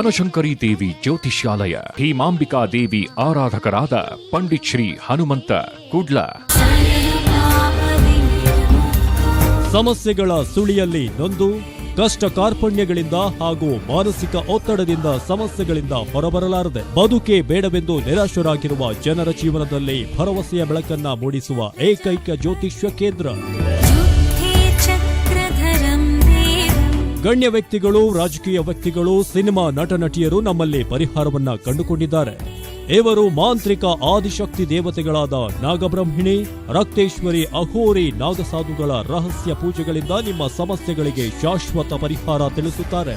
ಬನಶಂಕರಿ ದೇವಿ ಜ್ಯೋತಿಷ್ಯಾಲಯ, ಭೀಮಾಂಬಿಕಾ ದೇವಿ ಆರಾಧಕರಾದ ಪಂಡಿತ್ ಶ್ರೀ ಹನುಮಂತ ಕುಡ್ಲ. ಸಮಸ್ಯೆಗಳ ಸುಳಿಯಲ್ಲಿ ನೊಂದು ಕಷ್ಟ ಕಾರ್ಪಣ್ಯಗಳಿಂದ ಹಾಗೂ ಮಾನಸಿಕ ಒತ್ತಡದಿಂದ ಸಮಸ್ಯೆಗಳಿಂದ ಹೊರಬರಲಾರದೆ ಬದುಕೆ ಬೇಡವೆಂದು ನಿರಾಶರಾಗಿರುವ ಜನರ ಜೀವನದಲ್ಲಿ ಭರವಸೆಯ ಬೆಳಕನ್ನ ಮೂಡಿಸುವ ಏಕೈಕ ಜ್ಯೋತಿಷ್ಯ ಕೇಂದ್ರ. ಗಣ್ಯ ವ್ಯಕ್ತಿಗಳು, ರಾಜಕೀಯ ವ್ಯಕ್ತಿಗಳು, ಸಿನಿಮಾ ನಟ ನಟಿಯರು ನಮ್ಮಲ್ಲಿ ಪರಿಹಾರವನ್ನ ಕಂಡುಕೊಂಡಿದ್ದಾರೆ. ಇವರು ಮಾಂತ್ರಿಕ ಆದಿಶಕ್ತಿ ದೇವತೆಗಳಾದ ನಾಗಬ್ರಹ್ಮಿಣಿ, ರಕ್ತೇಶ್ವರಿ, ಅಘೋರಿ, ನಾಗಸಾಧುಗಳ ರಹಸ್ಯ ಪೂಜೆಗಳಿಂದ ನಿಮ್ಮ ಸಮಸ್ಯೆಗಳಿಗೆ ಶಾಶ್ವತ ಪರಿಹಾರ ತಿಳಿಸುತ್ತಾರೆ.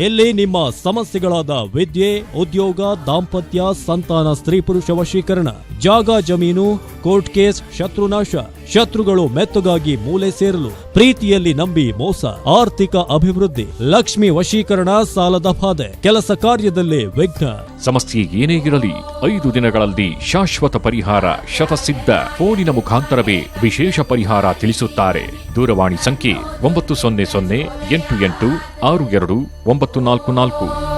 ಇಲ್ಲಿ ನಿಮ್ಮ ಸಮಸ್ಯೆಗಳಾದ ವಿದ್ಯೆ, ಉದ್ಯೋಗ, ದಾಂಪತ್ಯ, ಸಂತಾನ, ಸ್ತ್ರೀ ಪುರುಷ ವಶೀಕರಣ, ಜಾಗ ಜಮೀನು, ಕೋರ್ಟ್ ಕೇಸ್, ಶತ್ರುನಾಶ, ಶತ್ರುಗಳು ಮೆತ್ತಗಾಗಿ ಮೂಲೆ ಸೇರಲು, ಪ್ರೀತಿಯಲ್ಲಿ ನಂಬಿ ಮೋಸ, ಆರ್ಥಿಕ ಅಭಿವೃದ್ಧಿ, ಲಕ್ಷ್ಮಿ ವಶೀಕರಣ, ಸಾಲದ ಬಾಧೆ, ಕೆಲಸ ಕಾರ್ಯದಲ್ಲಿ ವಿಘ್ನ. ಸಮಸ್ಯೆ ಏನೇ ಇರಲಿ 5 ದಿನಗಳಲ್ಲಿ ಶಾಶ್ವತ ಪರಿಹಾರ ಶತಸಿದ್ಧ. ಫೋನಿನ ಮುಖಾಂತರವೇ ವಿಶೇಷ ಪರಿಹಾರ ತಿಳಿಸುತ್ತಾರೆ. ದೂರವಾಣಿ ಸಂಖ್ಯೆ 900 88 62 944.